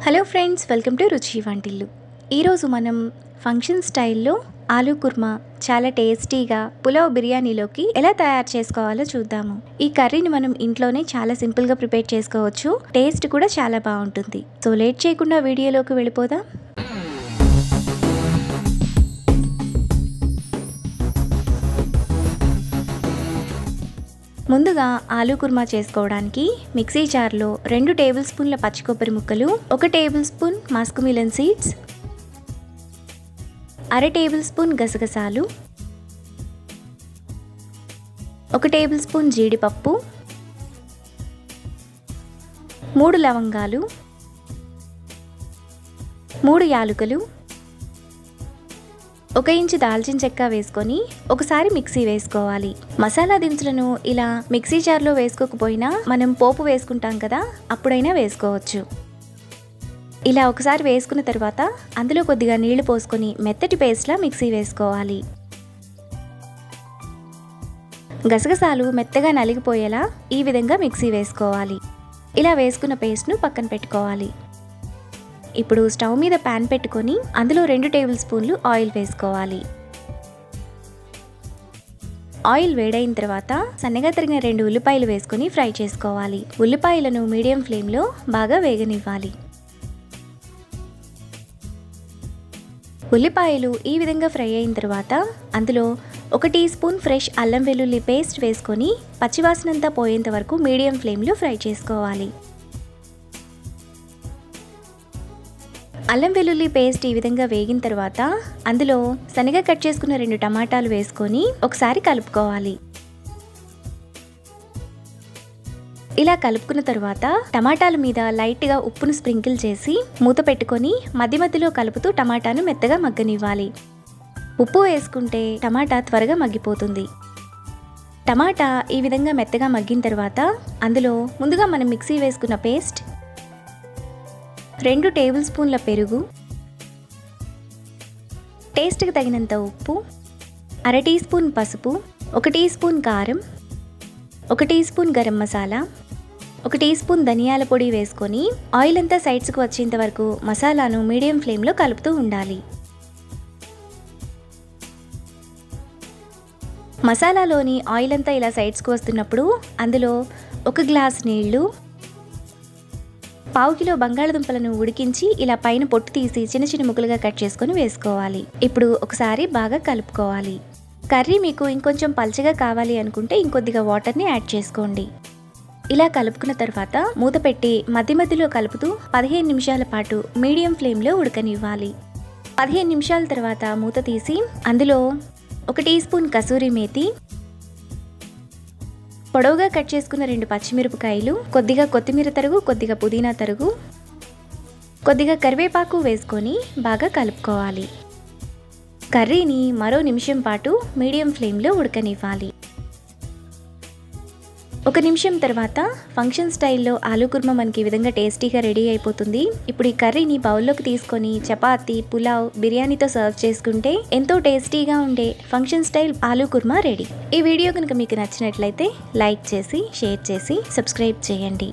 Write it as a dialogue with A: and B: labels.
A: Hello friends, welcome to రుచి వంటిల్లు. ఈరోజు మనం ఫంక్షన్ స్టైల్లో ఆలూ కుర్మా చాలా టేస్టీగా పులావ్ బిర్యానీలోకి ఎలా తయారు చేసుకోవాలో చూద్దాము. ఈ కర్రీని మనం ఇంట్లోనే చాలా సింపుల్గా ప్రిపేర్ చేసుకోవచ్చు. టేస్ట్ కూడా చాలా బాగుంటుంది. సో లేట్ చేయకుండా వీడియోలోకి వెళ్ళిపోదాం. ముందుగా ఆలూ కుర్మా చేసుకోవడానికి మిక్సీ జార్లో 2 టేబుల్ స్పూన్ల పచ్చి కొబ్బరి ముక్కలు, 1 table spoon Musk melon seeds, అర టేబుల్ స్పూన్ గసగసాలు, 1 టేబుల్ స్పూన్ జీడిపప్పు, 3 లవంగాలు, 3 యాలకులు, 1 ఇంచు దాల్చిన చెక్క వేసుకొని ఒకసారి మిక్సీ వేసుకోవాలి. మసాలా దినుసులను ఇలా మిక్సీ జార్లో వేసుకోకపోయినా మనం పోపు వేసుకుంటాం కదా, అప్పుడైనా వేసుకోవచ్చు. ఇలా ఒకసారి వేసుకున్న తర్వాత అందులో కొద్దిగా నీళ్లు పోసుకొని మెత్తటి పేస్ట్లా మిక్సీ వేసుకోవాలి. గసగసాలు మెత్తగా నలిగిపోయేలా ఈ విధంగా మిక్సీ వేసుకోవాలి. ఇలా వేసుకున్న పేస్ట్ను పక్కన పెట్టుకోవాలి. ఇప్పుడు స్టవ్ మీద ప్యాన్ పెట్టుకొని అందులో 2 టేబుల్ స్పూన్లు ఆయిల్ వేసుకోవాలి. ఆయిల్ వేడైన తర్వాత సన్నగా తరిగిన 2 ఉల్లిపాయలు వేసుకొని ఫ్రై చేసుకోవాలి. ఉల్లిపాయలను మీడియం ఫ్లేమ్లో బాగా వేగనివ్వాలి. ఉల్లిపాయలు ఈ విధంగా ఫ్రై అయిన తర్వాత అందులో 1 టీ స్పూన్ ఫ్రెష్ అల్లం వెల్లుల్లి పేస్ట్ వేసుకొని పచ్చివాసనంతా పోయేంత వరకు మీడియం ఫ్లేమ్లో ఫ్రై చేసుకోవాలి. అల్లం వెల్లుల్లి పేస్ట్ ఈ విధంగా వేగిన తర్వాత అందులో సన్నగా కట్ చేసుకున్న 2 టమాటాలు వేసుకొని ఒకసారి కలుపుకోవాలి. ఇలా కలుపుకున్న తర్వాత టమాటాల మీద లైట్గా ఉప్పును స్ప్రింకిల్ చేసి మూత పెట్టుకొని మధ్య మధ్యలో కలుపుతూ టమాటాను మెత్తగా మగ్గనివ్వాలి. ఉప్పు వేసుకుంటే టమాటా త్వరగా మగ్గిపోతుంది. టమాటా ఈ విధంగా మెత్తగా మగ్గిన తర్వాత అందులో ముందుగా మనం మిక్సీ వేసుకున్న పేస్ట్, 2 టేబుల్ స్పూన్ల పెరుగు, టేస్ట్కి తగినంత ఉప్పు, అర టీ స్పూన్ పసుపు, 1 టీ స్పూన్ కారం, 1 teaspoon garam masala, 1 teaspoon ధనియాల పొడి వేసుకొని ఆయిల్ అంతా సైడ్స్కి వచ్చేంత వరకు మసాలాను మీడియం ఫ్లేమ్లో కలుపుతూ ఉండాలి. మసాలాలోని ఆయిల్ అంతా ఇలా సైడ్స్కి వస్తున్నప్పుడు అందులో 1 గ్లాస్ నీళ్లు, 1/2 కిలో బంగాళదుంపలను ఉడికించి ఇలా పైన పొట్టు తీసి చిన్న చిన్న ముక్కలుగా కట్ చేసుకొని వేసుకోవాలి. ఇప్పుడు ఒకసారి బాగా కలుపుకోవాలి. కర్రీ మీకు ఇంకొంచెం పల్చగా కావాలి అనుకుంటే ఇంకొద్దిగా వాటర్ని యాడ్ చేసుకోండి. ఇలా కలుపుకున్న తర్వాత మూత పెట్టి మధ్య మధ్యలో కలుపుతూ 15 నిమిషాల పాటు మీడియం ఫ్లేమ్లో ఉడకనివ్వాలి. 15 నిమిషాల తర్వాత మూత తీసి అందులో 1 టీ స్పూన్ కసూరి మేతి, పొడవుగా కట్ చేసుకున్న 2 పచ్చిమిరపకాయలు, కొద్దిగా కొత్తిమీర తరుగు, కొద్దిగా పుదీనా తరుగు, కొద్దిగా కరివేపాకు వేసుకొని బాగా కలుపుకోవాలి. కర్రీని మరో నిమిషం పాటు మీడియం ఫ్లేమ్లో ఉడకనివ్వాలి. 1 నిమిషం తర్వాత ఫంక్షన్ స్టైల్లో ఆలూ కుర్మా మనకి ఈ విధంగా టేస్టీగా రెడీ అయిపోతుంది. ఇప్పుడు ఈ కర్రీని బౌల్లోకి తీసుకొని చపాతీ, పులావ్, బిర్యానీతో సర్వ్ చేసుకుంటే ఎంతో టేస్టీగా ఉండే function style aloo kurma ready. ఈ వీడియో కనుక మీకు నచ్చినట్లయితే లైక్ చేసి, షేర్ చేసి, సబ్స్క్రైబ్ చేయండి.